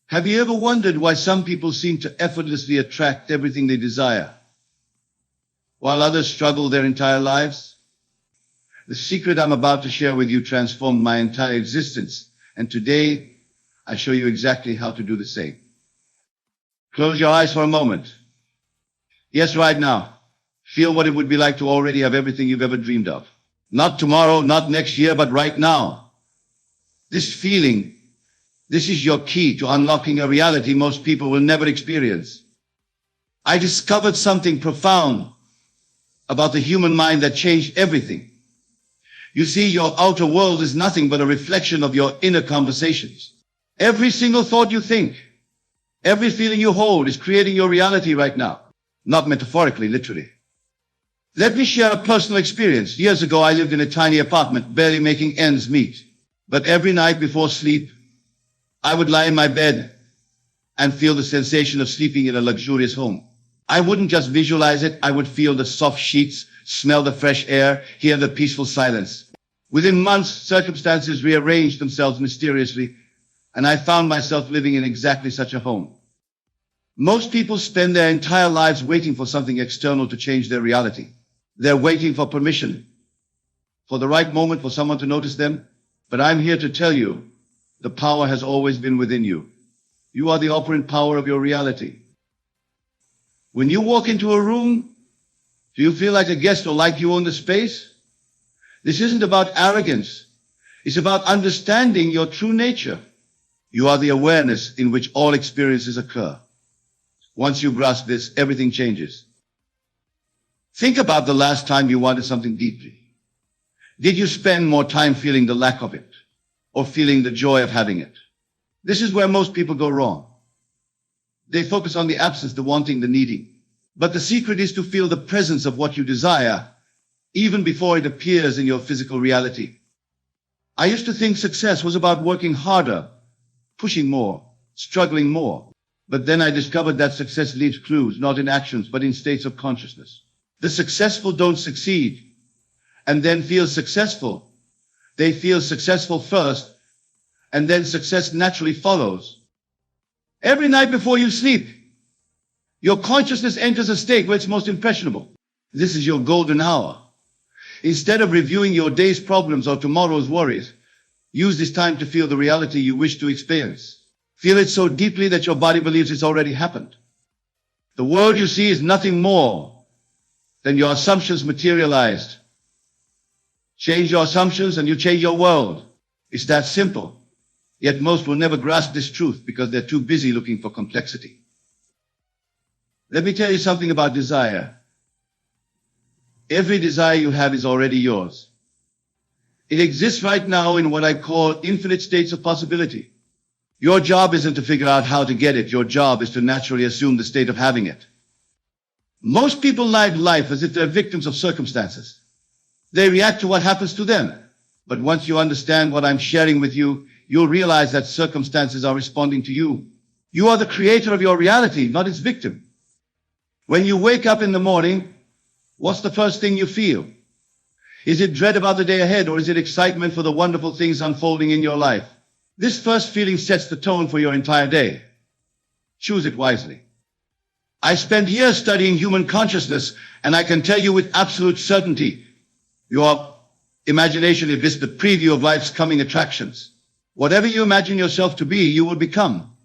Have you ever wondered why some people seem to effortlessly attract everything they desire, while others struggle their entire lives? The secret I'm about to share with you transformed my entire existence, and today I show you exactly how to do the same. Close your eyes for a moment. Yes, right now. Feel what it would be like to already have everything you've ever dreamed of. Not tomorrow, not next year, but right now. This feeling, this is your key to unlocking a reality most people will never experience. I discovered something profound about the human mind that changed everything. You see, your outer world is nothing but a reflection of your inner conversations. Every single thought you think, every feeling you hold is creating your reality right now. Not metaphorically, literally. Let me share a personal experience. Years ago, I lived in a tiny apartment, barely making ends meet. But every night before sleep, I would lie in my bed and feel the sensation of sleeping in a luxurious home. I wouldn't just visualize it, I would feel the soft sheets, smell the fresh air, hear the peaceful silence. Within months, circumstances rearranged themselves mysteriously, and I found myself living in exactly such a home. Most people spend their entire lives waiting for something external to change their reality. They're waiting for permission, for the right moment for someone to notice them. But I'm here to tell you, the power has always been within you. You are the operant power of your reality. When you walk into a room, do you feel like a guest or like you own the space? This isn't about arrogance. It's about understanding your true nature. You are the awareness in which all experiences occur. Once you grasp this, everything changes. Think about the last time you wanted something deeply. Did you spend more time feeling the lack of it or feeling the joy of having it? This is where most people go wrong. They focus on the absence, the wanting, the needing. But the secret is to feel the presence of what you desire, even before it appears in your physical reality. I used to think success was about working harder, pushing more, struggling more. But then I discovered that success leaves clues, not in actions, but in states of consciousness. The successful don't succeed and then feel successful. They feel successful first, and then success naturally follows. Every night before you sleep, your consciousness enters a state where it's most impressionable. This is your golden hour. Instead of reviewing your day's problems or tomorrow's worries, use this time to feel the reality you wish to experience. Feel it so deeply that your body believes it's already happened. The world you see is nothing more than your assumptions materialized. Change your assumptions and you change your world. It's that simple. Yet most will never grasp this truth because they're too busy looking for complexity. Let me tell you something about desire. Every desire you have is already yours. It exists right now in what I call infinite states of possibility. Your job isn't to figure out how to get it. Your job is to naturally assume the state of having it. Most people live life as if they're victims of circumstances. They react to what happens to them. But once you understand what I'm sharing with you, you'll realize that circumstances are responding to you. You are the creator of your reality, not its victim. When you wake up in the morning, what's the first thing you feel? Is it dread about the day ahead, or is it excitement for the wonderful things unfolding in your life? This first feeling sets the tone for your entire day. Choose it wisely. I spent years studying human consciousness, and I can tell you with absolute certainty, your imagination is just the preview of life's coming attractions. Whatever you imagine yourself to be, you will become.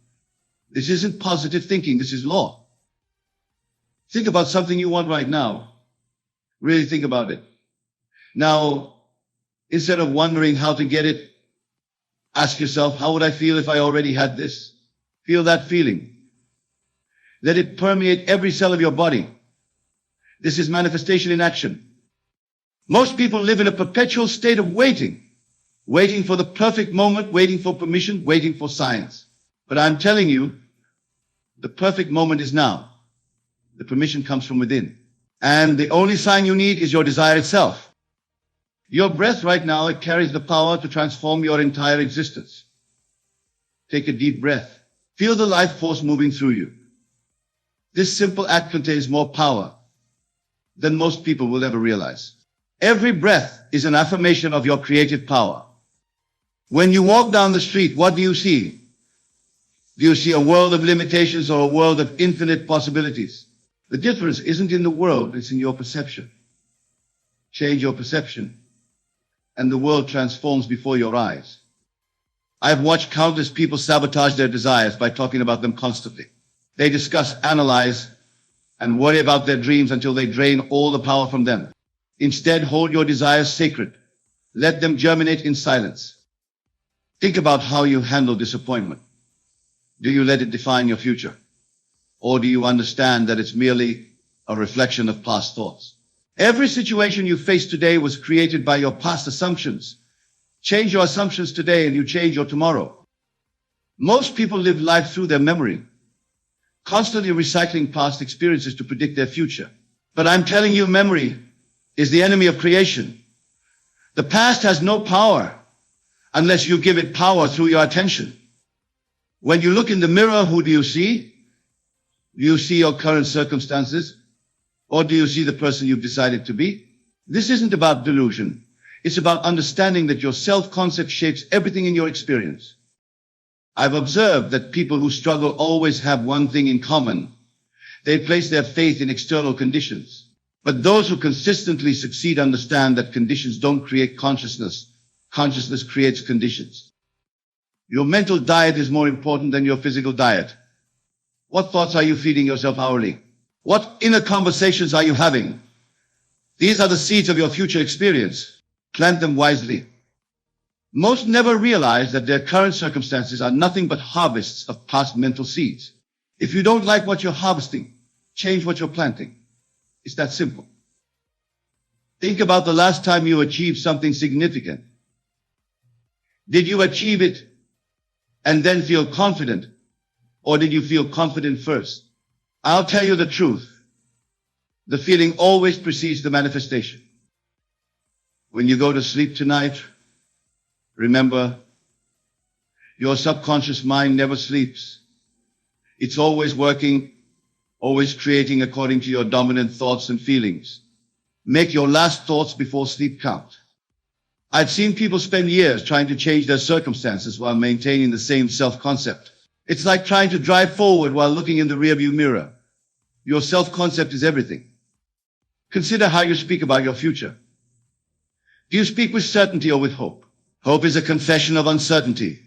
This isn't positive thinking, this is law. Think about something you want right now. Really think about it. Now, instead of wondering how to get it, ask yourself, how would I feel if I already had this? Feel that feeling. Let it permeate every cell of your body. This is manifestation in action. Most people live in a perpetual state of waiting. Waiting for the perfect moment, waiting for permission, waiting for science. But I'm telling you, the perfect moment is now. The permission comes from within. And the only sign you need is your desire itself. Your breath right now, it carries the power to transform your entire existence. Take a deep breath. Feel the life force moving through you. This simple act contains more power than most people will ever realize. Every breath is an affirmation of your creative power. When you walk down the street, what do you see? Do you see a world of limitations or a world of infinite possibilities? The difference isn't in the world, it's in your perception. Change your perception, and the world transforms before your eyes. I've watched countless people sabotage their desires by talking about them constantly. They discuss, analyze, and worry about their dreams until they drain all the power from them. Instead, hold your desires sacred. Let them germinate in silence. Think about how you handle disappointment. Do you let it define your future? Or do you understand that it's merely a reflection of past thoughts? Every situation you face today was created by your past assumptions. Change your assumptions today and you change your tomorrow. Most people live life through their memory, constantly recycling past experiences to predict their future. But I'm telling you, memory is the enemy of creation. The past has no power unless you give it power through your attention. When you look in the mirror, who do you see? Do you see your current circumstances? Or do you see the person you've decided to be? This isn't about delusion. It's about understanding that your self-concept shapes everything in your experience. I've observed that people who struggle always have one thing in common. They place their faith in external conditions. But those who consistently succeed understand that conditions don't create consciousness. Consciousness creates conditions. Your mental diet is more important than your physical diet. What thoughts are you feeding yourself hourly? What inner conversations are you having? These are the seeds of your future experience. Plant them wisely. Most never realize that their current circumstances are nothing but harvests of past mental seeds. If you don't like what you're harvesting, change what you're planting. It's that simple. Think about the last time you achieved something significant. Did you achieve it and then feel confident? Or did you feel confident first? I'll tell you the truth. The feeling always precedes the manifestation. When you go to sleep tonight, remember, your subconscious mind never sleeps. It's always working, always creating according to your dominant thoughts and feelings. Make your last thoughts before sleep count. I've seen people spend years trying to change their circumstances while maintaining the same self-concept. It's like trying to drive forward while looking in the rearview mirror. Your self-concept is everything. Consider how you speak about your future. Do you speak with certainty or with hope? Hope is a confession of uncertainty.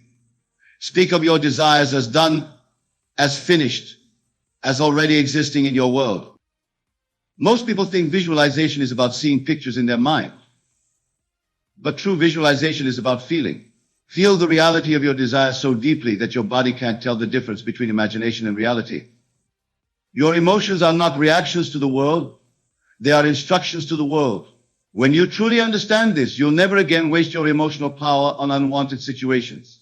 Speak of your desires as done, as finished, as already existing in your world. Most people think visualization is about seeing pictures in their mind. But true visualization is about feeling. Feel the reality of your desires so deeply that your body can't tell the difference between imagination and reality. Your emotions are not reactions to the world. They are instructions to the world. When you truly understand this, you'll never again waste your emotional power on unwanted situations.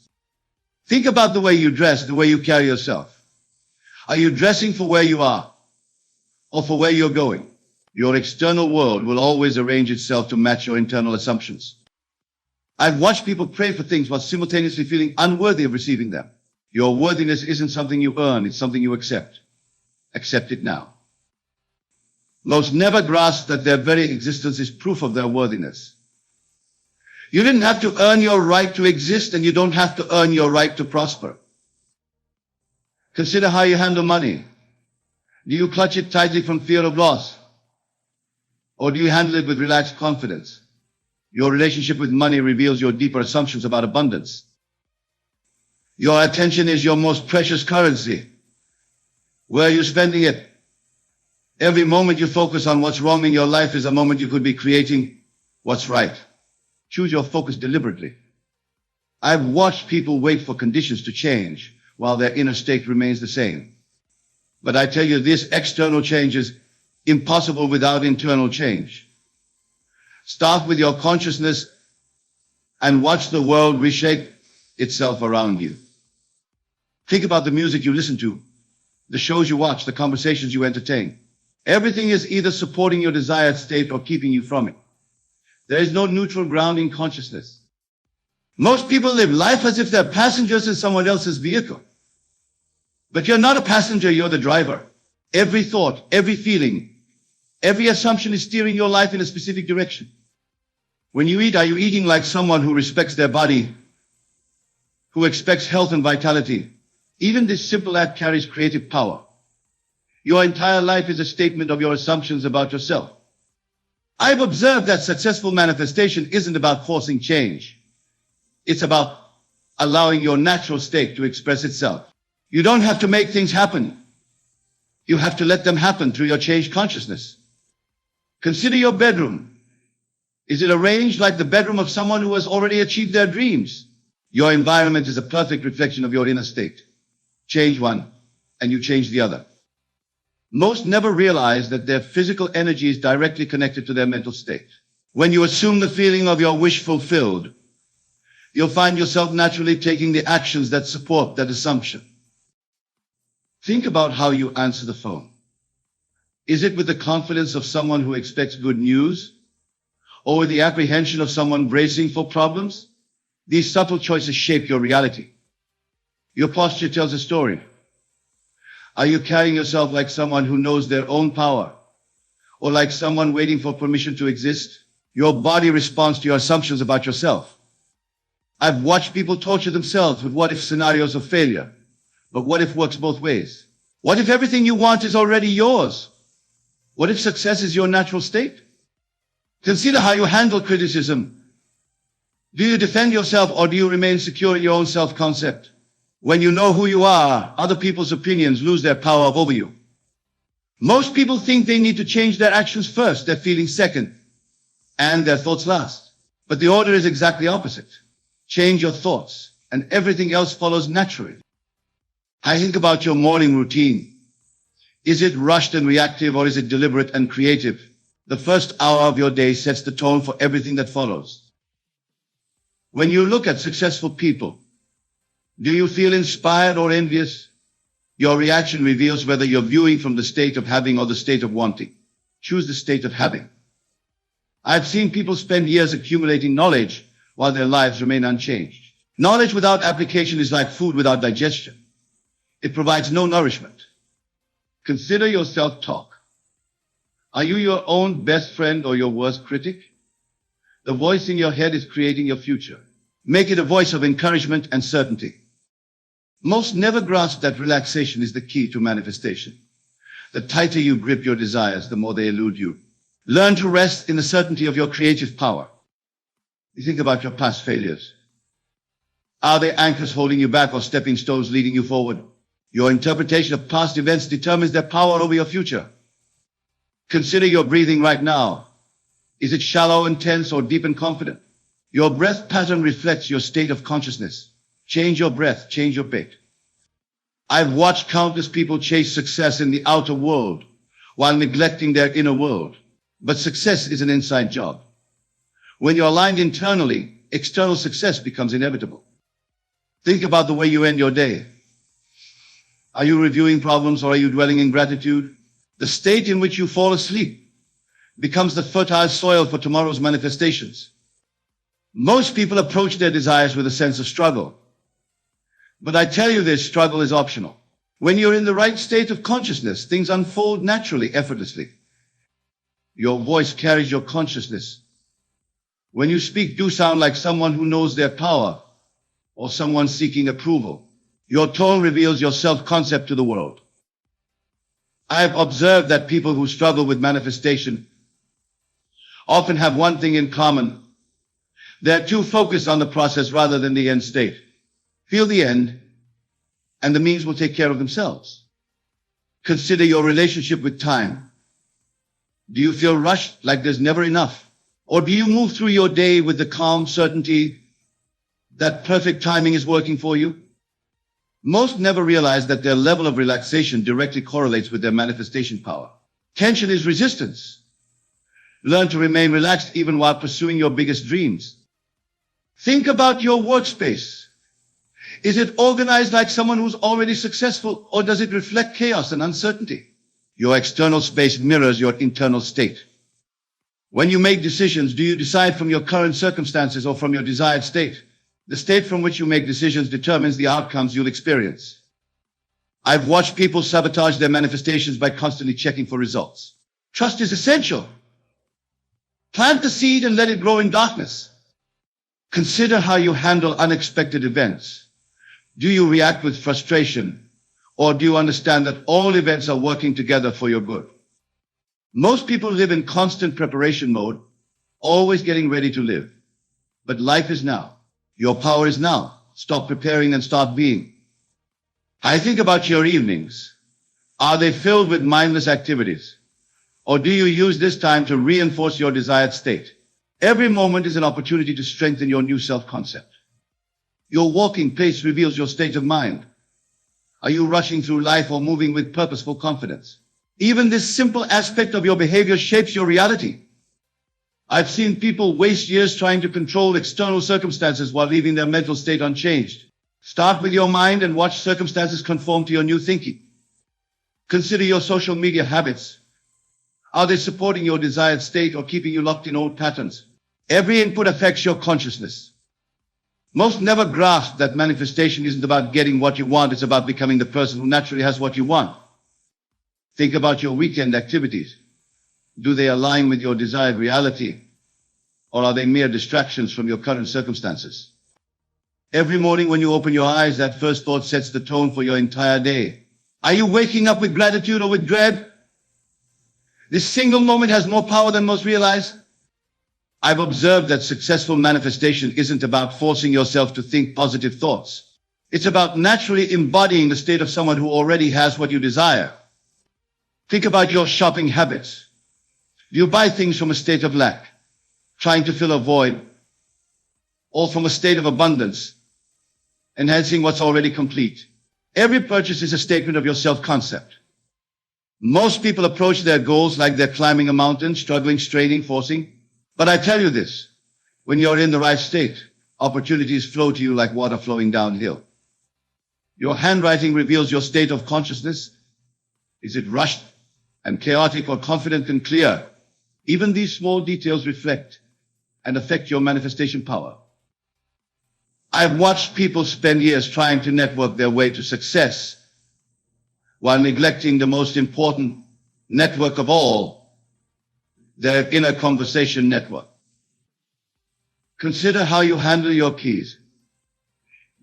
Think about the way you dress, the way you carry yourself. Are you dressing for where you are or for where you're going? Your external world will always arrange itself to match your internal assumptions. I've watched people pray for things while simultaneously feeling unworthy of receiving them. Your worthiness isn't something you earn, it's something you accept. Accept it now. Most never grasp that their very existence is proof of their worthiness. You didn't have to earn your right to exist, and you don't have to earn your right to prosper. Consider how you handle money. Do you clutch it tightly from fear of loss? Or do you handle it with relaxed confidence? Your relationship with money reveals your deeper assumptions about abundance. Your attention is your most precious currency. Where are you spending it? Every moment you focus on what's wrong in your life is a moment you could be creating what's right. Choose your focus deliberately. I've watched people wait for conditions to change while their inner state remains the same. But I tell you, this external change is impossible without internal change. Start with your consciousness and watch the world reshape itself around you. Think about the music you listen to, the shows you watch, the conversations you entertain. Everything is either supporting your desired state or keeping you from it. There is no neutral ground in consciousness. Most people live life as if they're passengers in someone else's vehicle. But you're not a passenger, you're the driver. Every thought, every feeling, every assumption is steering your life in a specific direction. When you eat, are you eating like someone who respects their body, who expects health and vitality? Even this simple act carries creative power. Your entire life is a statement of your assumptions about yourself. I've observed that successful manifestation isn't about forcing change. It's about allowing your natural state to express itself. You don't have to make things happen. You have to let them happen through your changed consciousness. Consider your bedroom. Is it arranged like the bedroom of someone who has already achieved their dreams? Your environment is a perfect reflection of your inner state. Change one, and you change the other. Most never realize that their physical energy is directly connected to their mental state. When you assume the feeling of your wish fulfilled, you'll find yourself naturally taking the actions that support that assumption. Think about how you answer the phone. Is it with the confidence of someone who expects good news? Or with the apprehension of someone bracing for problems? These subtle choices shape your reality. Your posture tells a story. Are you carrying yourself like someone who knows their own power? Or like someone waiting for permission to exist? Your body responds to your assumptions about yourself. I've watched people torture themselves with what-if scenarios of failure. But what if works both ways? What if everything you want is already yours? What if success is your natural state? Consider how you handle criticism. Do you defend yourself or do you remain secure in your own self-concept? When you know who you are, other people's opinions lose their power over you. Most people think they need to change their actions first, their feelings second, and their thoughts last. But the order is exactly opposite. Change your thoughts, and everything else follows naturally. I think about your morning routine. Is it rushed and reactive, or is it deliberate and creative? The first hour of your day sets the tone for everything that follows. When you look at successful people, do you feel inspired or envious? Your reaction reveals whether you're viewing from the state of having or the state of wanting. Choose the state of having. I've seen people spend years accumulating knowledge while their lives remain unchanged. Knowledge without application is like food without digestion. It provides no nourishment. Consider your self-talk. Are you your own best friend or your worst critic? The voice in your head is creating your future. Make it a voice of encouragement and certainty. Most never grasp that relaxation is the key to manifestation. The tighter you grip your desires, the more they elude you. Learn to rest in the certainty of your creative power. You think about your past failures. Are they anchors holding you back or stepping stones leading you forward? Your interpretation of past events determines their power over your future. Consider your breathing right now. Is it shallow and tense or deep and confident? Your breath pattern reflects your state of consciousness. Change your breath, change your bait. I've watched countless people chase success in the outer world while neglecting their inner world. But success is an inside job. When you're aligned internally, external success becomes inevitable. Think about the way you end your day. Are you reviewing problems or are you dwelling in gratitude? The state in which you fall asleep becomes the fertile soil for tomorrow's manifestations. Most people approach their desires with a sense of struggle. But I tell you this, struggle is optional. When you're in the right state of consciousness, things unfold naturally, effortlessly. Your voice carries your consciousness. When you speak, do sound like someone who knows their power or someone seeking approval. Your tone reveals your self-concept to the world. I've observed that people who struggle with manifestation often have one thing in common. They're too focused on the process rather than the end state. Feel the end, and the means will take care of themselves. Consider your relationship with time. Do you feel rushed, like there's never enough? Or do you move through your day with the calm certainty that perfect timing is working for you? Most never realize that their level of relaxation directly correlates with their manifestation power. Tension is resistance. Learn to remain relaxed even while pursuing your biggest dreams. Think about your workspace. Is it organized like someone who's already successful, or does it reflect chaos and uncertainty? Your external space mirrors your internal state. When you make decisions, do you decide from your current circumstances or from your desired state? The state from which you make decisions determines the outcomes you'll experience. I've watched people sabotage their manifestations by constantly checking for results. Trust is essential. Plant the seed and let it grow in darkness. Consider how you handle unexpected events. Do you react with frustration, or do you understand that all events are working together for your good? Most people live in constant preparation mode, always getting ready to live. But life is now. Your power is now. Stop preparing and start being. I think about your evenings. Are they filled with mindless activities? Or do you use this time to reinforce your desired state? Every moment is an opportunity to strengthen your new self-concept. Your walking pace reveals your state of mind. Are you rushing through life or moving with purposeful confidence? Even this simple aspect of your behavior shapes your reality. I've seen people waste years trying to control external circumstances while leaving their mental state unchanged. Start with your mind and watch circumstances conform to your new thinking. Consider your social media habits. Are they supporting your desired state or keeping you locked in old patterns? Every input affects your consciousness. Most never grasp that manifestation isn't about getting what you want, it's about becoming the person who naturally has what you want. Think about your weekend activities. Do they align with your desired reality, or are they mere distractions from your current circumstances? Every morning when you open your eyes, that first thought sets the tone for your entire day. Are you waking up with gratitude or with dread? This single moment has more power than most realize. I've observed that successful manifestation isn't about forcing yourself to think positive thoughts. It's about naturally embodying the state of someone who already has what you desire. Think about your shopping habits. Do you buy things from a state of lack, trying to fill a void, or from a state of abundance, enhancing what's already complete? Every purchase is a statement of your self-concept. Most people approach their goals like they're climbing a mountain, struggling, straining, forcing. But I tell you this, when you're in the right state, opportunities flow to you like water flowing downhill. Your handwriting reveals your state of consciousness. Is it rushed and chaotic or confident and clear? Even these small details reflect and affect your manifestation power. I've watched people spend years trying to network their way to success while neglecting the most important network of all, their inner conversation network. Consider how you handle your keys.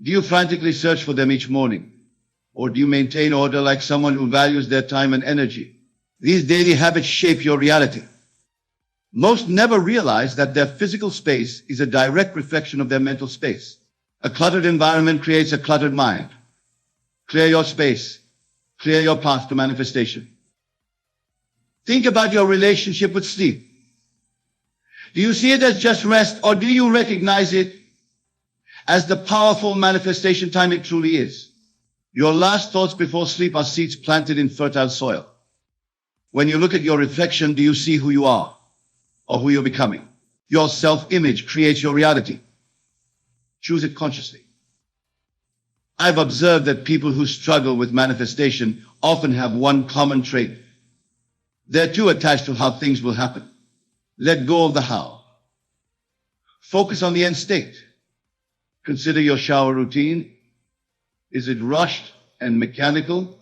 Do you frantically search for them each morning? Or do you maintain order like someone who values their time and energy? These daily habits shape your reality. Most never realize that their physical space is a direct reflection of their mental space. A cluttered environment creates a cluttered mind. Clear your space. Clear your path to manifestation. Think about your relationship with sleep. Do you see it as just rest, or do you recognize it as the powerful manifestation time it truly is? Your last thoughts before sleep are seeds planted in fertile soil. When you look at your reflection, do you see who you are or who you're becoming? Your self-image creates your reality. Choose it consciously. I've observed that people who struggle with manifestation often have one common trait. They're too attached to how things will happen. Let go of the how. Focus on the end state. Consider your shower routine. Is it rushed and mechanical?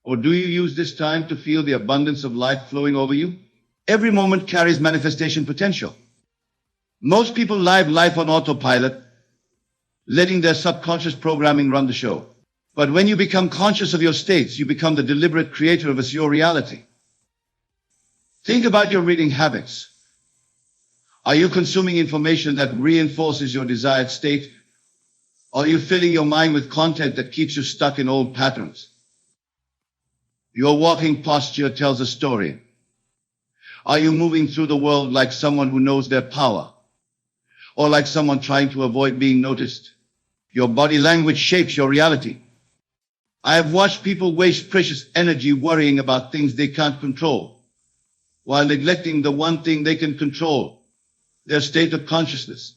Or do you use this time to feel the abundance of life flowing over you? Every moment carries manifestation potential. Most people live life on autopilot, letting their subconscious programming run the show. But when you become conscious of your states, you become the deliberate creator of your reality. Think about your reading habits. Are you consuming information that reinforces your desired state? Or are you filling your mind with content that keeps you stuck in old patterns? Your walking posture tells a story. Are you moving through the world like someone who knows their power? Or like someone trying to avoid being noticed? Your body language shapes your reality. I have watched people waste precious energy worrying about things they can't control, while neglecting the one thing they can control, their state of consciousness.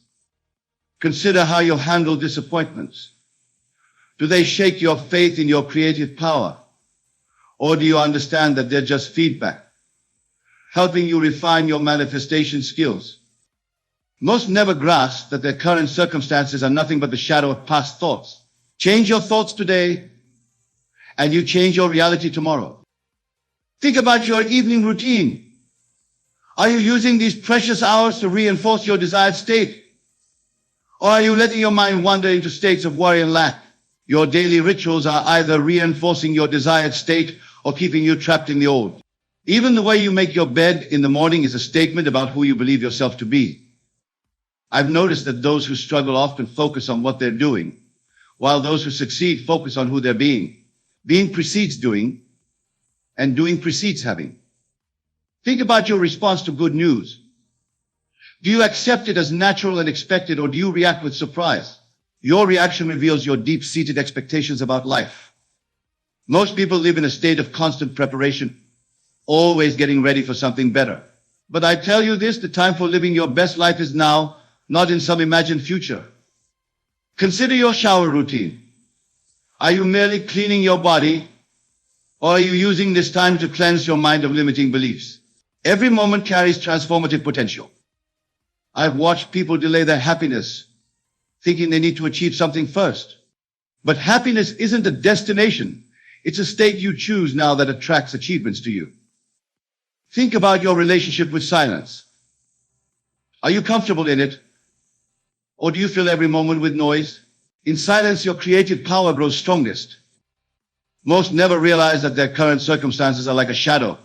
Consider how you handle disappointments. Do they shake your faith in your creative power? Or do you understand that they're just feedback, helping you refine your manifestation skills? Most never grasp that their current circumstances are nothing but the shadow of past thoughts. Change your thoughts today, and you change your reality tomorrow. Think about your evening routine. Are you using these precious hours to reinforce your desired state? Or are you letting your mind wander into states of worry and lack? Your daily rituals are either reinforcing your desired state or keeping you trapped in the old. Even the way you make your bed in the morning is a statement about who you believe yourself to be. I've noticed that those who struggle often focus on what they're doing, while those who succeed focus on who they're being. Being precedes doing, and doing precedes having. Think about your response to good news. Do you accept it as natural and expected, or do you react with surprise? Your reaction reveals your deep-seated expectations about life. Most people live in a state of constant preparation, always getting ready for something better. But I tell you this, the time for living your best life is now, not in some imagined future. Consider your shower routine. Are you merely cleaning your body, or are you using this time to cleanse your mind of limiting beliefs? Every moment carries transformative potential. I've watched people delay their happiness, thinking they need to achieve something first. But happiness isn't a destination. It's a state you choose now that attracts achievements to you. Think about your relationship with silence. Are you comfortable in it? Or do you fill every moment with noise? In silence, your creative power grows strongest. Most never realize that their current circumstances are like a shadow.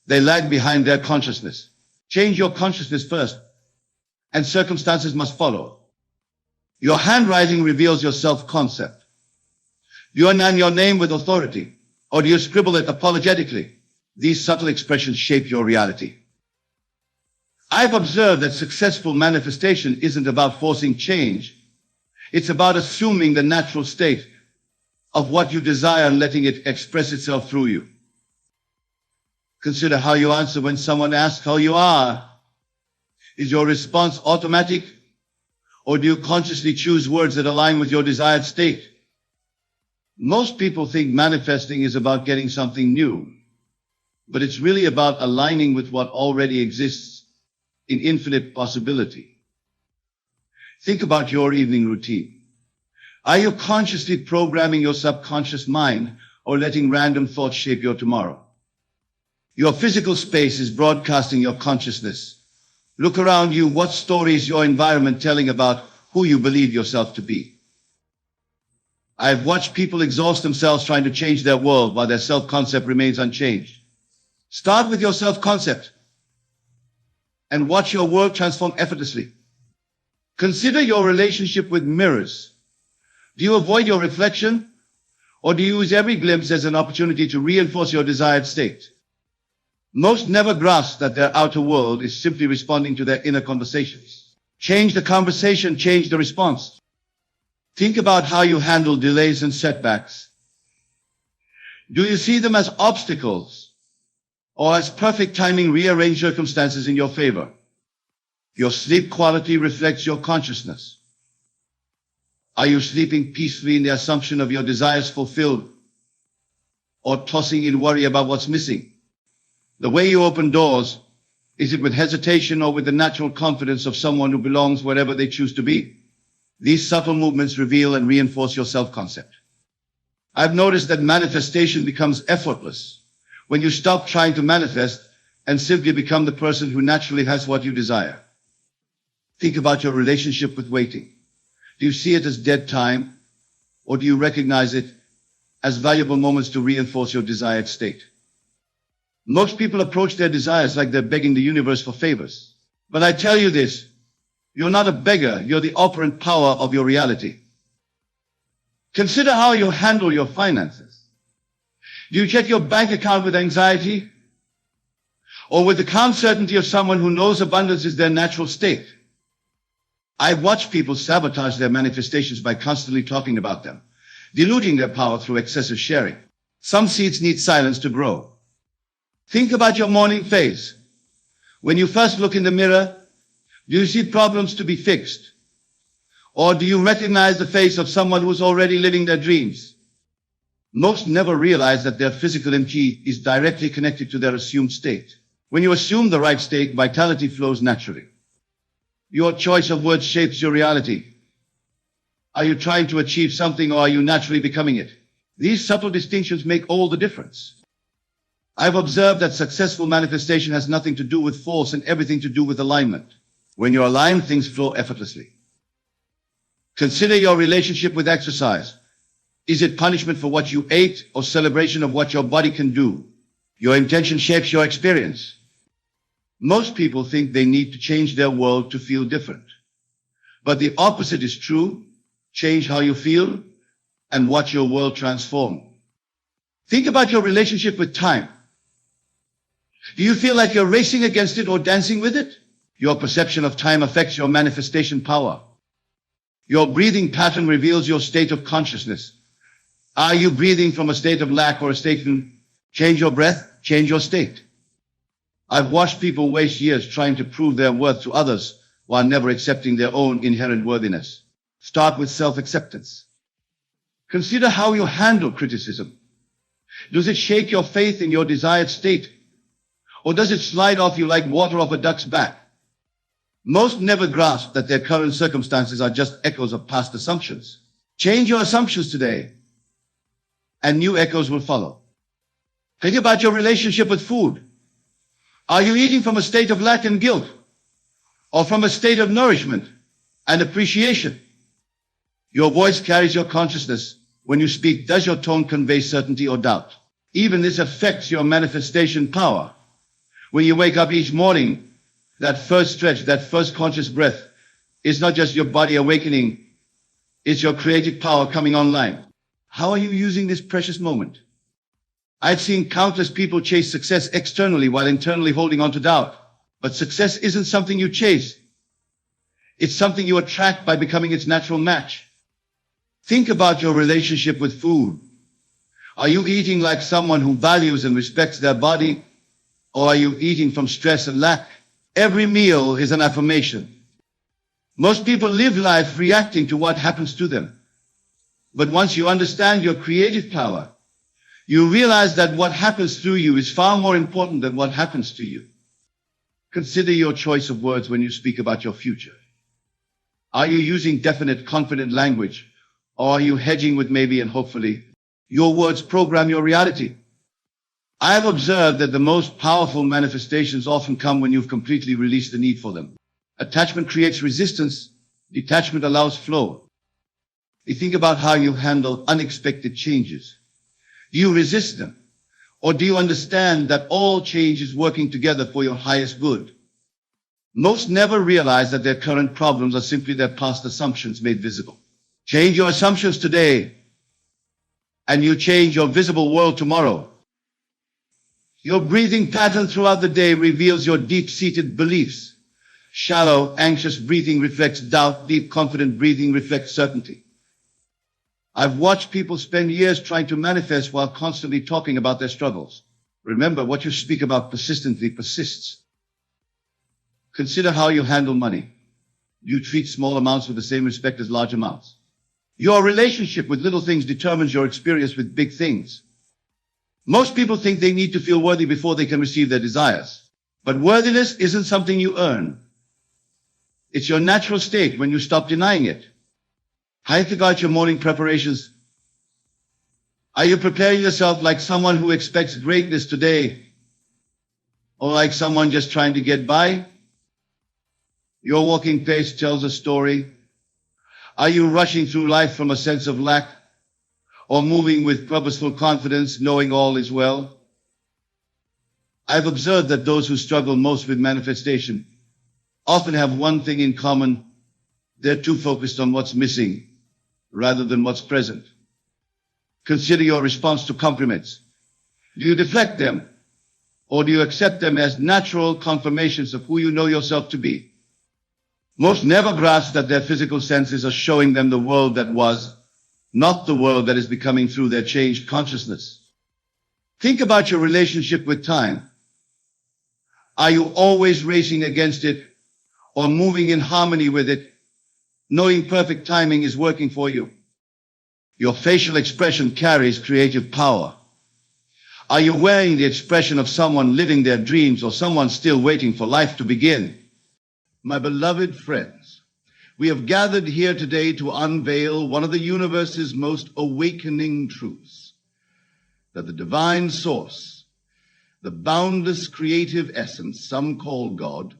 They lag behind their consciousness. Change your consciousness first, and circumstances must follow. Your handwriting reveals your self-concept. Do you name your name with authority, or do you scribble it apologetically? These subtle expressions shape your reality. I've observed that successful manifestation isn't about forcing change. It's about assuming the natural state of what you desire and letting it express itself through you. Consider how you answer when someone asks how you are. Is your response automatic, or do you consciously choose words that align with your desired state? Most people think manifesting is about getting something new, but it's really about aligning with what already exists in infinite possibility. Think about your evening routine. Are you consciously programming your subconscious mind, or letting random thoughts shape your tomorrow? Your physical space is broadcasting your consciousness. Look around you. What story is your environment telling about who you believe yourself to be? I've watched people exhaust themselves trying to change their world while their self-concept remains unchanged. Start with your self-concept and watch your world transform effortlessly. Consider your relationship with mirrors. Do you avoid your reflection, or do you use every glimpse as an opportunity to reinforce your desired state? Most never grasp that their outer world is simply responding to their inner conversations. Change the conversation, change the response. Think about how you handle delays and setbacks. Do you see them as obstacles, or as perfect timing rearranged circumstances in your favor? Your sleep quality reflects your consciousness. Are you sleeping peacefully in the assumption of your desires fulfilled, or tossing in worry about what's missing? The way you open doors, is it with hesitation or with the natural confidence of someone who belongs wherever they choose to be? These subtle movements reveal and reinforce your self-concept. I've noticed that manifestation becomes effortless when you stop trying to manifest and simply become the person who naturally has what you desire. Think about your relationship with waiting. Do you see it as dead time, or do you recognize it as valuable moments to reinforce your desired state? Most people approach their desires like they're begging the universe for favors. But I tell you this, you're not a beggar, you're the operant power of your reality. Consider how you handle your finances. Do you check your bank account with anxiety, or with the calm certainty of someone who knows abundance is their natural state? I've watched people sabotage their manifestations by constantly talking about them, diluting their power through excessive sharing. Some seeds need silence to grow. Think about your morning phase. When you first look in the mirror, do you see problems to be fixed? Or do you recognize the face of someone who's already living their dreams? Most never realize that their physical energy is directly connected to their assumed state. When you assume the right state, vitality flows naturally. Your choice of words shapes your reality. Are you trying to achieve something, or are you naturally becoming it? These subtle distinctions make all the difference. I've observed that successful manifestation has nothing to do with force and everything to do with alignment. When you're aligned, things flow effortlessly. Consider your relationship with exercise. Is it punishment for what you ate or celebration of what your body can do? Your intention shapes your experience. Most people think they need to change their world to feel different. But the opposite is true. Change how you feel and watch your world transform. Think about your relationship with time. Do you feel like you're racing against it or dancing with it? Your perception of time affects your manifestation power. Your breathing pattern reveals your state of consciousness. Are you breathing from a state of lack or a state of change your breath, change your state? I've watched people waste years trying to prove their worth to others while never accepting their own inherent worthiness. Start with self-acceptance. Consider how you handle criticism. Does it shake your faith in your desired state? Or does it slide off you like water off a duck's back? Most never grasp that their current circumstances are just echoes of past assumptions. Change your assumptions today, and new echoes will follow. Think about your relationship with food. Are you eating from a state of lack and guilt, or from a state of nourishment and appreciation? Your voice carries your consciousness. When you speak, does your tone convey certainty or doubt? Even this affects your manifestation power. When you wake up each morning, that first stretch, that first conscious breath, is not just your body awakening, it's your creative power coming online. How are you using this precious moment? I've seen countless people chase success externally while internally holding on to doubt. But success isn't something you chase. It's something you attract by becoming its natural match. Think about your relationship with food. Are you eating like someone who values and respects their body? Or are you eating from stress and lack? Every meal is an affirmation. Most people live life reacting to what happens to them. But once you understand your creative power, you realize that what happens through you is far more important than what happens to you. Consider your choice of words when you speak about your future. Are you using definite, confident language? Or are you hedging with maybe and hopefully? Your words program your reality. I have observed that the most powerful manifestations often come when you've completely released the need for them. Attachment creates resistance. Detachment allows flow. You think about how you handle unexpected changes. Do you resist them? Or do you understand that all change is working together for your highest good? Most never realize that their current problems are simply their past assumptions made visible. Change your assumptions today, and you change your visible world tomorrow. Your breathing pattern throughout the day reveals your deep-seated beliefs. Shallow, anxious breathing reflects doubt. Deep, confident breathing reflects certainty. I've watched people spend years trying to manifest while constantly talking about their struggles. Remember, what you speak about persistently persists. Consider how you handle money. You treat small amounts with the same respect as large amounts. Your relationship with little things determines your experience with big things. Most people think they need to feel worthy before they can receive their desires. But worthiness isn't something you earn. It's your natural state when you stop denying it. How do you think about your morning preparations? Are you preparing yourself like someone who expects greatness today? Or like someone just trying to get by? Your walking pace tells a story. Are you rushing through life from a sense of lack? Or moving with purposeful confidence, knowing all is well? I've observed that those who struggle most with manifestation often have one thing in common. They're too focused on what's missing rather than what's present. Consider your response to compliments. Do you deflect them, or do you accept them as natural confirmations of who you know yourself to be? Most never grasp that their physical senses are showing them the world that was, not the world that is becoming through their changed consciousness. Think about your relationship with time. Are you always racing against it or moving in harmony with it, knowing perfect timing is working for you? Your facial expression carries creative power. Are you wearing the expression of someone living their dreams or someone still waiting for life to begin? My beloved friends, we have gathered here today to unveil one of the universe's most awakening truths, that the divine source, the boundless creative essence some call God,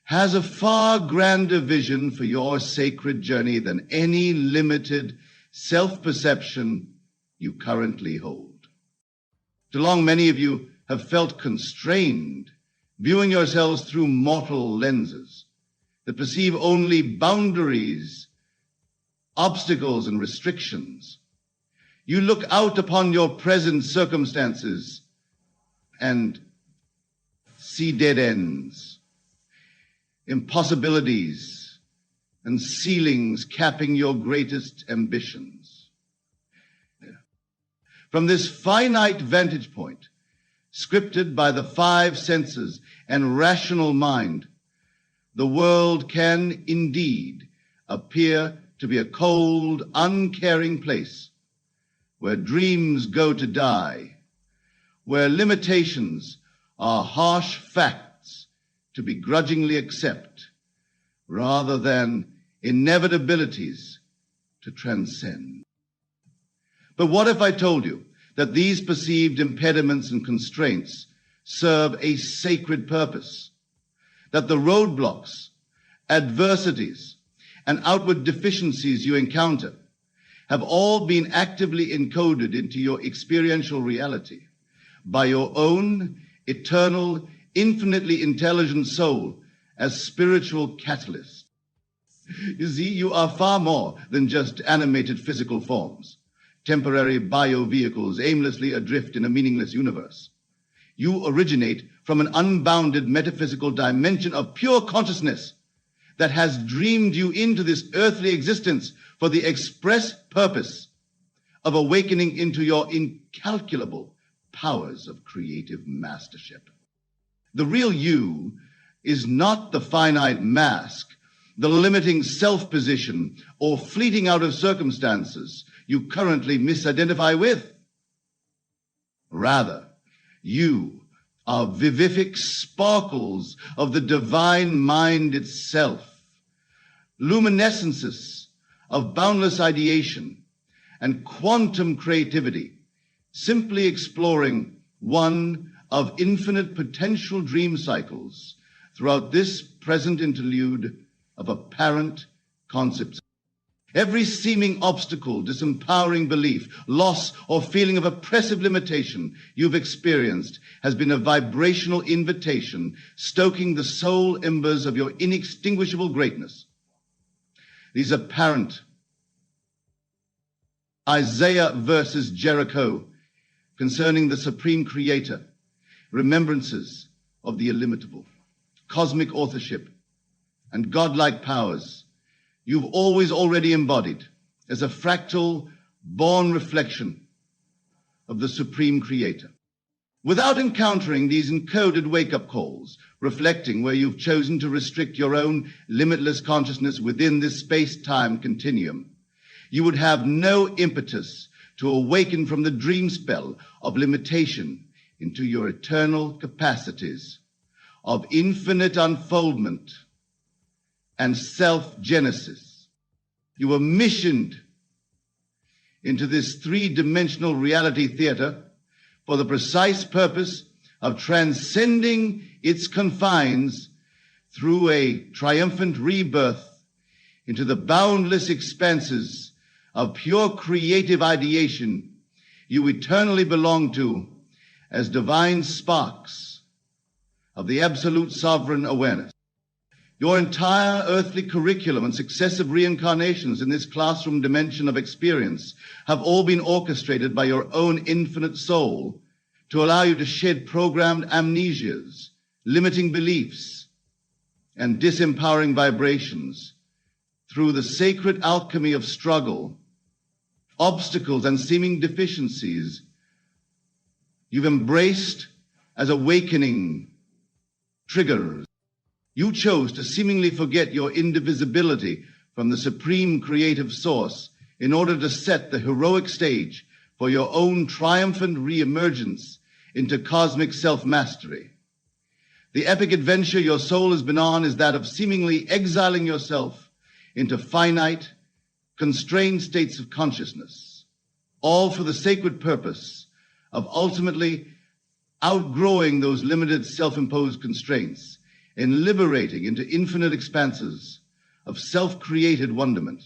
has a far grander vision for your sacred journey than any limited self-perception you currently hold. Too long, many of you have felt constrained, viewing yourselves through mortal lenses that perceive only boundaries, obstacles, and restrictions. You look out upon your present circumstances and see dead ends, impossibilities, and ceilings capping your greatest ambitions. From this finite vantage point, scripted by the five senses and rational mind, the world can indeed appear to be a cold, uncaring place where dreams go to die, where limitations are harsh facts to begrudgingly accept, rather than inevitabilities to transcend. But what if I told you that these perceived impediments and constraints serve a sacred purpose, that the roadblocks, adversities, and outward deficiencies you encounter have all been actively encoded into your experiential reality by your own eternal, infinitely intelligent soul as spiritual catalyst? You see, you are far more than just animated physical forms, temporary bio-vehicles aimlessly adrift in a meaningless universe. You originate from an unbounded metaphysical dimension of pure consciousness that has dreamed you into this earthly existence for the express purpose of awakening into your incalculable powers of creative mastership. The real you is not the finite mask, the limiting self-position, or fleeting out of circumstances you currently misidentify with. Rather, you are vivific sparkles of the divine mind itself, luminescences of boundless ideation and quantum creativity, simply exploring one of infinite potential dream cycles throughout this present interlude of apparent concepts. Every seeming obstacle, disempowering belief, loss, or feeling of oppressive limitation you've experienced has been a vibrational invitation, stoking the soul embers of your inextinguishable greatness. These apparent Isaiah versus Jericho concerning the supreme creator, remembrances of the illimitable, cosmic authorship, and godlike powers you've always already embodied as a fractal, born reflection of the supreme creator. Without encountering these encoded wake-up calls, reflecting where you've chosen to restrict your own limitless consciousness within this space-time continuum, you would have no impetus to awaken from the dream spell of limitation into your eternal capacities of infinite unfoldment and self-genesis. You were missioned into this three-dimensional reality theater for the precise purpose of transcending its confines through a triumphant rebirth into the boundless expanses of pure creative ideation you eternally belong to as divine sparks of the absolute sovereign awareness. Your entire earthly curriculum and successive reincarnations in this classroom dimension of experience have all been orchestrated by your own infinite soul to allow you to shed programmed amnesias, limiting beliefs, and disempowering vibrations through the sacred alchemy of struggle, obstacles, and seeming deficiencies you've embraced as awakening triggers. You chose to seemingly forget your indivisibility from the supreme creative source in order to set the heroic stage for your own triumphant re-emergence into cosmic self-mastery. The epic adventure your soul has been on is that of seemingly exiling yourself into finite, constrained states of consciousness, all for the sacred purpose of ultimately outgrowing those limited self-imposed constraints and liberating into infinite expanses of self-created wonderment.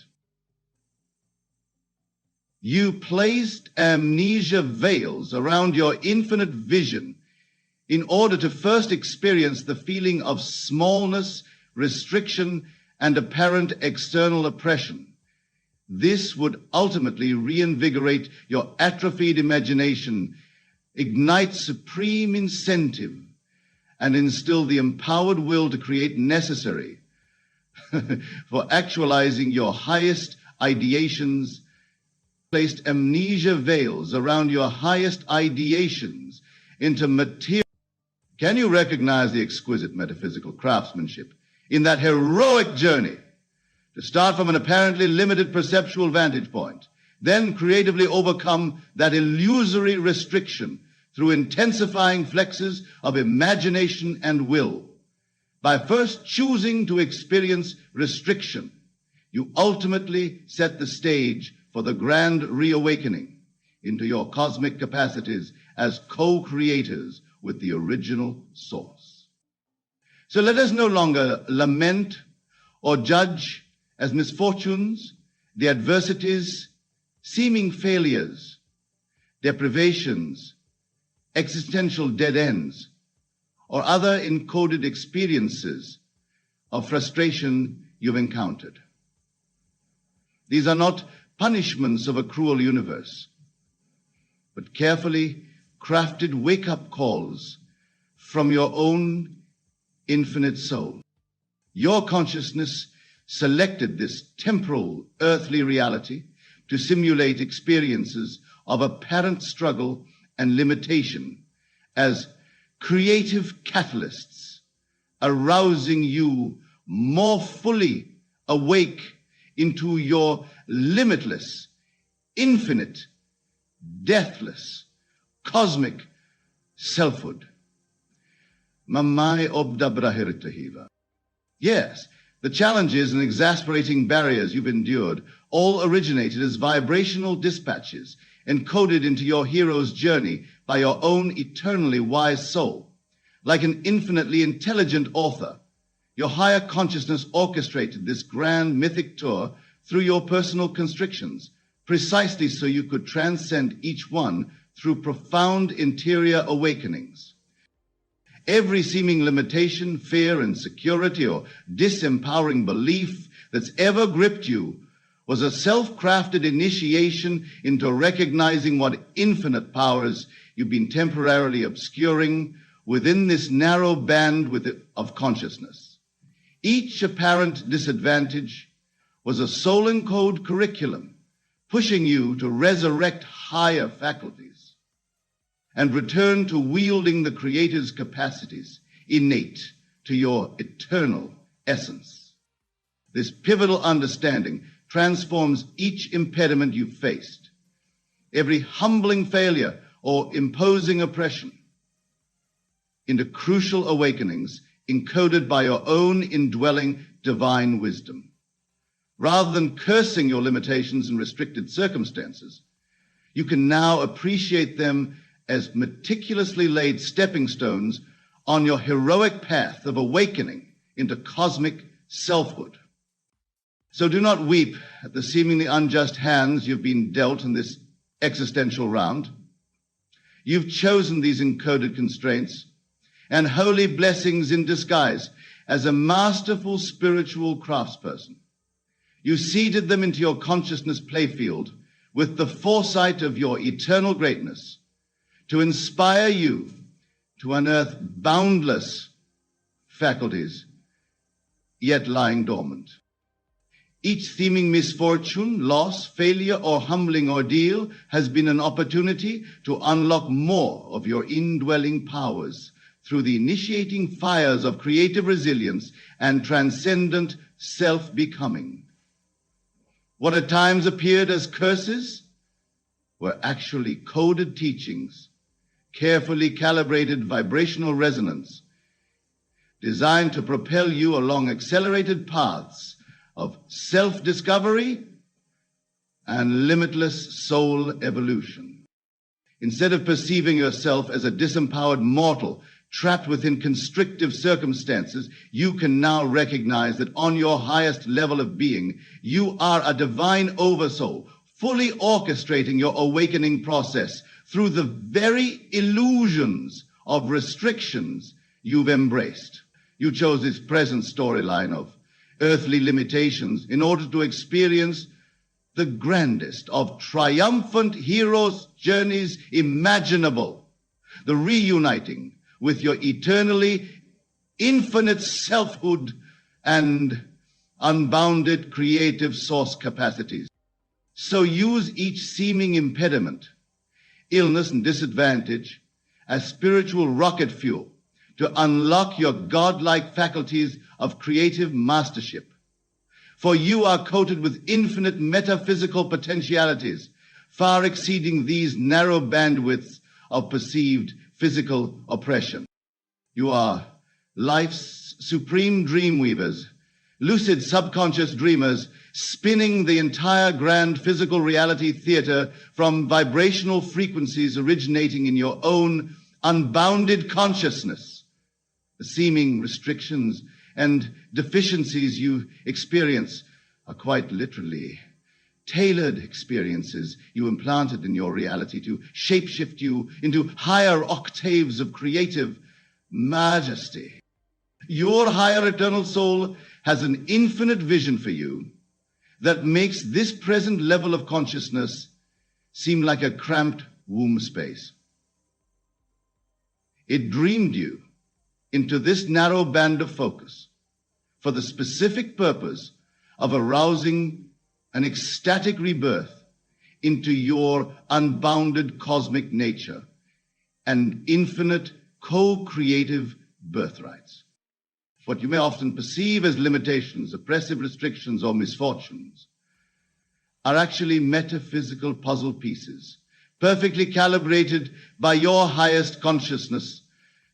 You placed amnesia veils around your infinite vision in order to first experience the feeling of smallness, restriction, and apparent external oppression. This would ultimately reinvigorate your atrophied imagination, ignite supreme incentive, and instill the empowered will to create necessary for actualizing your highest ideations. Placed amnesia veils around your highest ideations into material. Can you recognize the exquisite metaphysical craftsmanship in that heroic journey to start from an apparently limited perceptual vantage point, then creatively overcome that illusory restriction through intensifying flexes of imagination and will? By first choosing to experience restriction, you ultimately set the stage for the grand reawakening into your cosmic capacities as co-creators with the original source. So let us no longer lament or judge as misfortunes the adversities, seeming failures, deprivations, existential dead ends, or other encoded experiences of frustration you've encountered. These are not punishments of a cruel universe, but carefully crafted wake-up calls from your own infinite soul. Your consciousness selected this temporal, earthly reality to simulate experiences of apparent struggle and limitation as creative catalysts, arousing you more fully awake into your limitless, infinite, deathless, cosmic selfhood. Mamai obdabrahirtahiva. Yes, the challenges and exasperating barriers you've endured all originated as vibrational dispatches encoded into your hero's journey by your own eternally wise soul. Like an infinitely intelligent author, your higher consciousness orchestrated this grand mythic tour through your personal constrictions, precisely so you could transcend each one through profound interior awakenings. Every seeming limitation, fear, insecurity, or disempowering belief that's ever gripped you was a self-crafted initiation into recognizing what infinite powers you've been temporarily obscuring within this narrow band of consciousness. Each apparent disadvantage was a soul-encoded curriculum pushing you to resurrect higher faculties and return to wielding the Creator's capacities innate to your eternal essence. This pivotal understanding transforms each impediment you've faced, every humbling failure or imposing oppression, into crucial awakenings encoded by your own indwelling divine wisdom. Rather than cursing your limitations and restricted circumstances, you can now appreciate them as meticulously laid stepping stones on your heroic path of awakening into cosmic selfhood. So do not weep at the seemingly unjust hands you've been dealt in this existential round. You've chosen these encoded constraints and holy blessings in disguise as a masterful spiritual craftsperson. You seeded them into your consciousness playfield with the foresight of your eternal greatness to inspire you to unearth boundless faculties yet lying dormant. Each seeming misfortune, loss, failure, or humbling ordeal has been an opportunity to unlock more of your indwelling powers through the initiating fires of creative resilience and transcendent self-becoming. What at times appeared as curses were actually coded teachings, carefully calibrated vibrational resonance, designed to propel you along accelerated paths of self-discovery and limitless soul evolution. Instead of perceiving yourself as a disempowered mortal trapped within constrictive circumstances, you can now recognize that on your highest level of being, you are a divine oversoul, fully orchestrating your awakening process through the very illusions of restrictions you've embraced. You chose this present storyline of earthly limitations in order to experience the grandest of triumphant heroes' journeys imaginable, the reuniting with your eternally infinite selfhood and unbounded creative source capacities. So use each seeming impediment, illness and disadvantage as spiritual rocket fuel to unlock your godlike faculties of creative mastership. For you are coated with infinite metaphysical potentialities, far exceeding these narrow bandwidths of perceived physical oppression. You are life's supreme dream weavers, lucid subconscious dreamers, spinning the entire grand physical reality theater from vibrational frequencies originating in your own unbounded consciousness. The seeming restrictions and deficiencies you experience are quite literally tailored experiences you implanted in your reality to shapeshift you into higher octaves of creative majesty. Your higher eternal soul has an infinite vision for you that makes this present level of consciousness seem like a cramped womb space. It dreamed you into this narrow band of focus for the specific purpose of arousing an ecstatic rebirth into your unbounded cosmic nature and infinite co-creative birthrights. What you may often perceive as limitations, oppressive restrictions, or misfortunes are actually metaphysical puzzle pieces, perfectly calibrated by your highest consciousness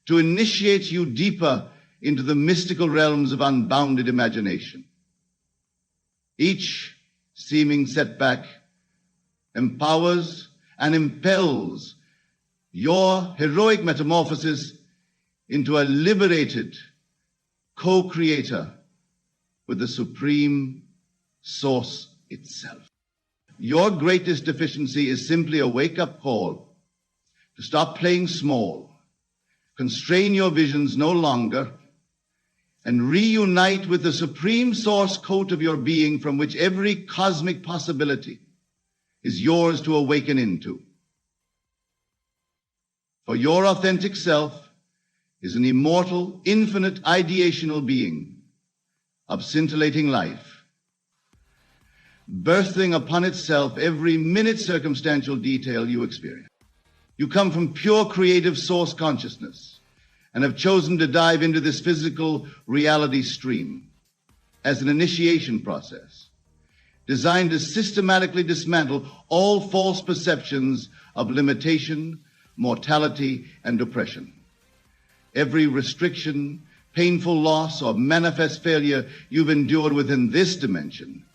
to initiate you deeper into the mystical realms of unbounded imagination. Each seeming setback empowers and impels your heroic metamorphosis into a liberated co-creator with the supreme source itself. Your greatest deficiency is simply a wake-up call to stop playing small, constrain your visions no longer, and reunite with the supreme source code of your being from which every cosmic possibility is yours to awaken into. For your authentic self is an immortal, infinite, ideational being of scintillating life, birthing upon itself every minute circumstantial detail you experience. You come from pure creative source consciousness and have chosen to dive into this physical reality stream as an initiation process designed to systematically dismantle all false perceptions of limitation, mortality, and oppression. Every restriction, painful loss, or manifest failure you've endured within this dimension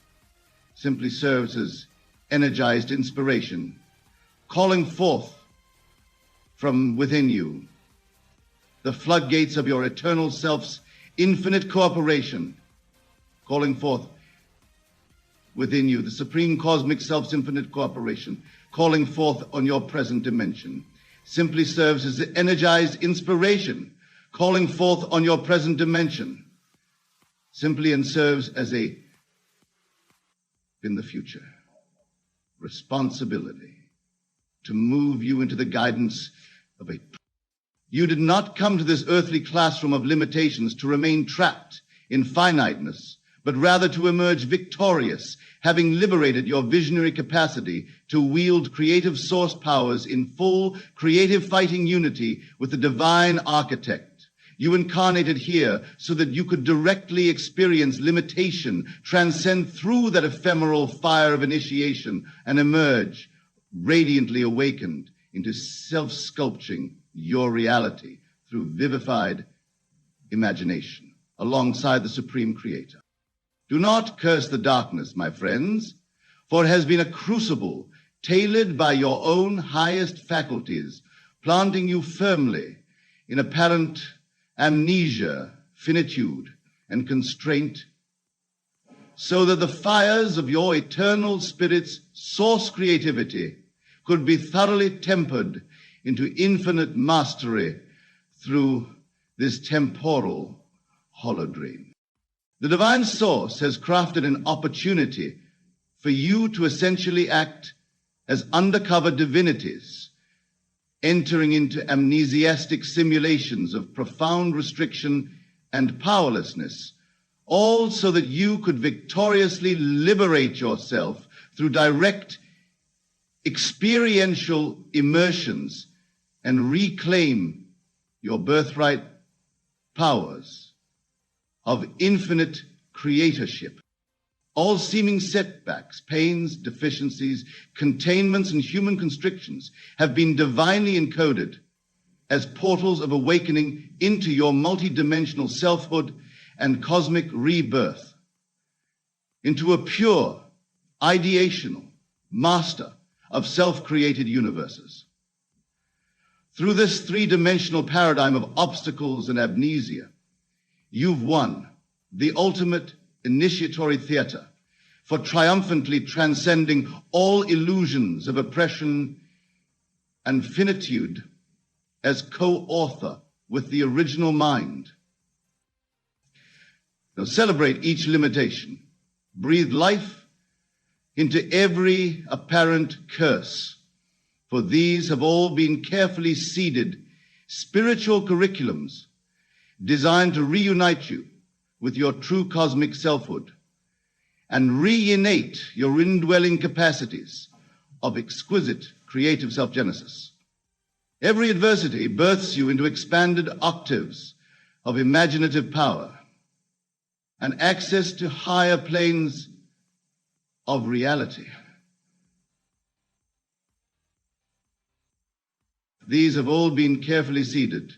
simply serves as energized inspiration, calling forth from within you the floodgates of your eternal self's infinite cooperation, calling forth within you the supreme cosmic self's infinite cooperation, calling forth on your present dimension, simply serves as the energized inspiration, calling forth on your present dimension, simply and serves as a, in the future, responsibility to move you into the guidance of a. You did not come to this earthly classroom of limitations to remain trapped in finiteness, but rather to emerge victorious, having liberated your visionary capacity to wield creative source powers in full creative fighting unity with the divine architect. You incarnated here so that you could directly experience limitation, transcend through that ephemeral fire of initiation, and emerge radiantly awakened into self-sculpturing your reality through vivified imagination alongside the Supreme Creator. Do not curse the darkness, my friends, for it has been a crucible tailored by your own highest faculties, planting you firmly in apparent amnesia, finitude, and constraint, so that the fires of your eternal spirit's source creativity could be thoroughly tempered into infinite mastery through this temporal holodream. The divine source has crafted an opportunity for you to essentially act as undercover divinities, entering into amnesiastic simulations of profound restriction and powerlessness, all so that you could victoriously liberate yourself through direct experiential immersions and reclaim your birthright powers of infinite creatorship. All seeming setbacks, pains, deficiencies, containments, and human constrictions have been divinely encoded as portals of awakening into your multidimensional selfhood and cosmic rebirth, into a pure, ideational master of self-created universes. Through this three-dimensional paradigm of obstacles and amnesia, you've won the ultimate initiatory theater for triumphantly transcending all illusions of oppression and finitude as co-author with the original mind. Now celebrate each limitation. Breathe life into every apparent curse, for these have all been carefully seeded spiritual curriculums designed to reunite you with your true cosmic selfhood and reinnate your indwelling capacities of exquisite creative self-genesis. Every adversity births you into expanded octaves of imaginative power and access to higher planes of reality. These have all been carefully seeded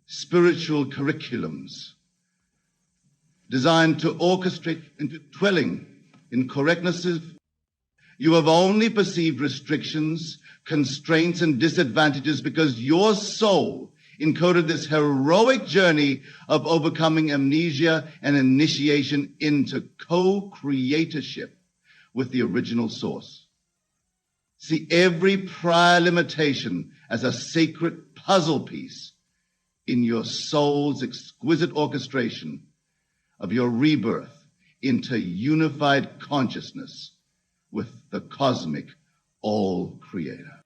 spiritual curriculums designed to orchestrate into dwelling in correctnesses. You have only perceived restrictions, constraints, and disadvantages because your soul encoded this heroic journey of overcoming amnesia and initiation into co-creatorship with the original source. See every prior limitation as a sacred puzzle piece in your soul's exquisite orchestration of your rebirth into unified consciousness with the cosmic all-creator.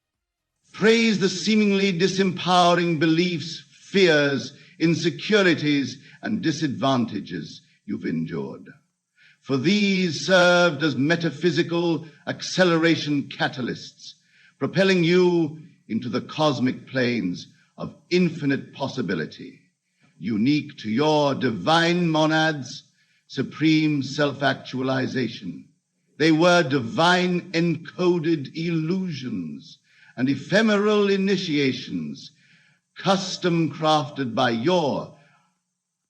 Praise the seemingly disempowering beliefs, fears, insecurities, and disadvantages you've endured, for these served as metaphysical acceleration catalysts, propelling you into the cosmic planes of infinite possibility, unique to your divine monad's supreme self-actualization. They were divine encoded illusions and ephemeral initiations, custom crafted by your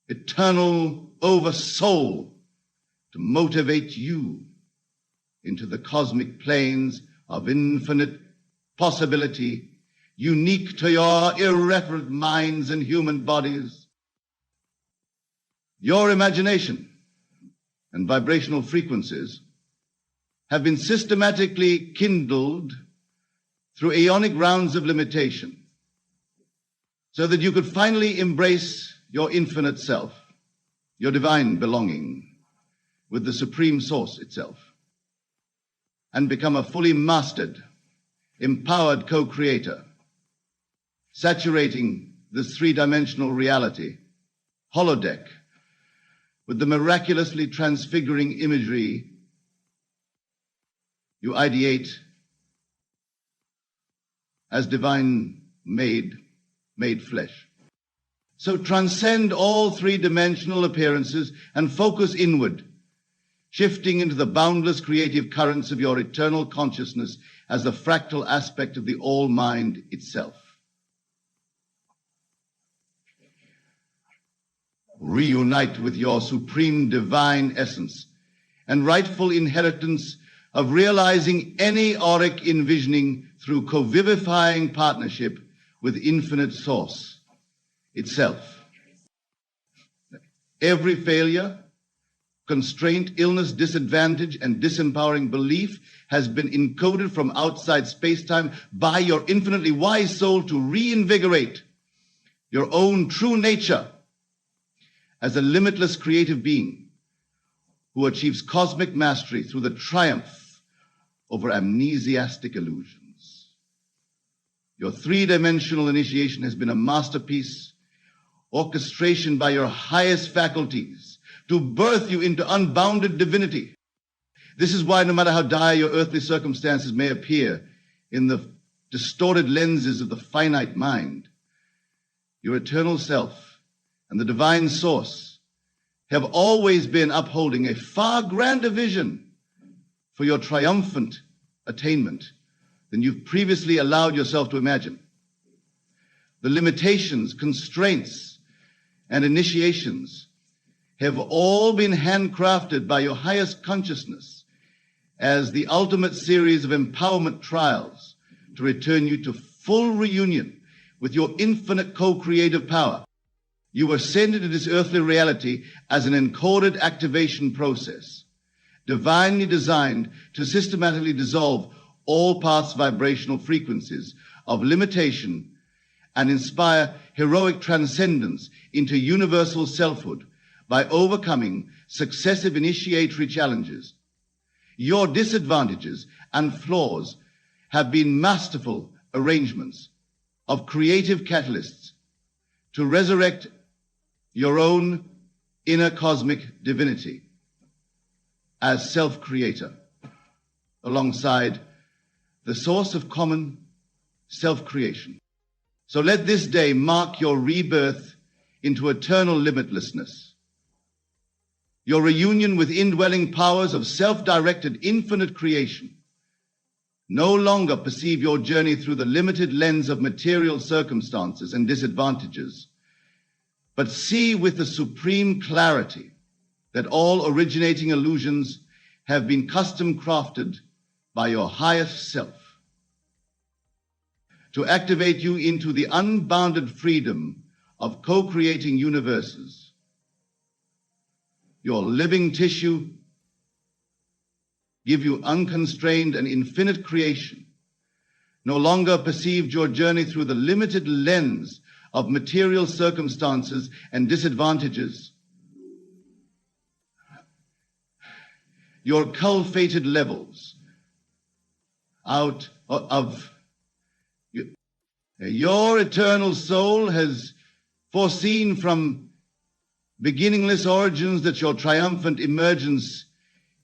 eternal oversoul to motivate you into the cosmic planes of infinite possibility, unique to your irreverent minds and human bodies. Your imagination and vibrational frequencies have been systematically kindled through aeonic rounds of limitation, so that you could finally embrace your infinite self, your divine belonging with the supreme source itself, and become a fully mastered, empowered co-creator, saturating this three-dimensional reality, holodeck, with the miraculously transfiguring imagery you ideate as divine made flesh. So transcend all three-dimensional appearances and focus inward, shifting into the boundless creative currents of your eternal consciousness as the fractal aspect of the all-mind itself. Reunite with your supreme divine essence and rightful inheritance of realizing any auric envisioning through co-vivifying partnership with infinite source itself. Every failure, constraint, illness, disadvantage, and disempowering belief has been encoded from outside space-time by your infinitely wise soul to reinvigorate your own true nature as a limitless creative being who achieves cosmic mastery through the triumph over amnesiastic illusions. Your three-dimensional initiation has been a masterpiece, orchestration by your highest faculties to birth you into unbounded divinity. This is why no matter how dire your earthly circumstances may appear in the distorted lenses of the finite mind, your eternal self and the divine source have always been upholding a far grander vision for your triumphant attainment than you've previously allowed yourself to imagine. The limitations, constraints, and initiations have all been handcrafted by your highest consciousness as the ultimate series of empowerment trials to return you to full reunion with your infinite co-creative power. You were sent into this earthly reality as an encoded activation process, divinely designed to systematically dissolve all past vibrational frequencies of limitation and inspire heroic transcendence into universal selfhood by overcoming successive initiatory challenges. Your disadvantages and flaws have been masterful arrangements of creative catalysts to resurrect your own inner cosmic divinity as self-creator, alongside the source of common self-creation. So let this day mark your rebirth into eternal limitlessness, your reunion with indwelling powers of self-directed infinite creation. No longer perceive your journey through the limited lens of material circumstances and disadvantages, but see with the supreme clarity that all originating illusions have been custom crafted by your highest self to activate you into the unbounded freedom of co-creating universes. Your living tissue give you unconstrained and infinite creation. No longer perceived your journey through the limited lens of material circumstances and disadvantages. Your cultivated levels out of your eternal soul has foreseen from beginningless origins that your triumphant emergence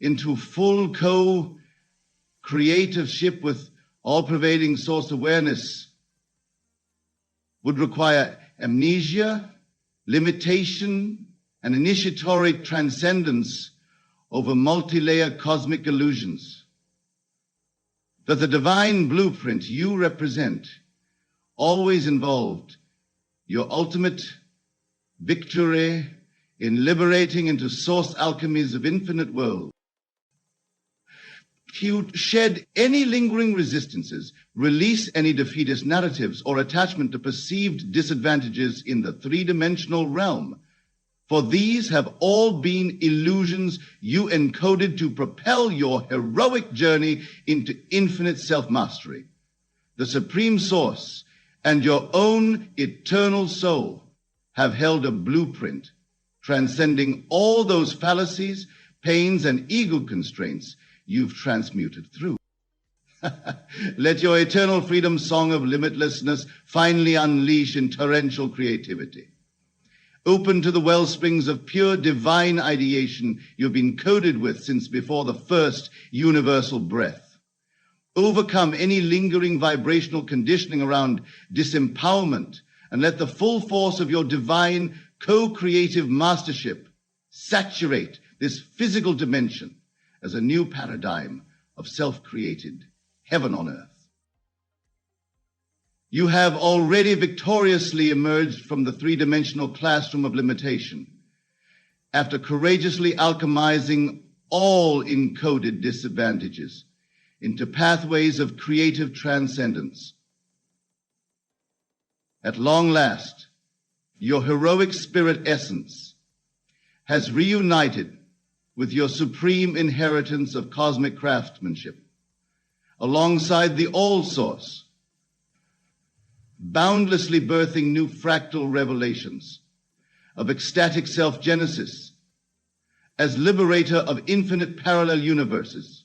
into full co-creativeship with all-pervading source awareness would require amnesia, limitation, and initiatory transcendence over multi-layered cosmic illusions. That the divine blueprint you represent always involved your ultimate victory in liberating into source alchemies of infinite world. You shed any lingering resistances, release any defeatist narratives or attachment to perceived disadvantages in the three-dimensional realm, for these have all been illusions you encoded to propel your heroic journey into infinite self-mastery. The Supreme Source and your own eternal soul have held a blueprint transcending all those fallacies, pains, and ego constraints you've transmuted through. Let your eternal freedom song of limitlessness finally unleash in torrential creativity. Open to the well springs of pure divine ideation you've been coded with since before the first universal breath. Overcome any lingering vibrational conditioning around disempowerment and let the full force of your divine co-creative mastership saturate this physical dimension as a new paradigm of self-created heaven on earth. You have already victoriously emerged from the three-dimensional classroom of limitation after courageously alchemizing all encoded disadvantages into pathways of creative transcendence. At long last, your heroic spirit essence has reunited with your supreme inheritance of cosmic craftsmanship, alongside the All-Source, boundlessly birthing new fractal revelations of ecstatic self-genesis as liberator of infinite parallel universes,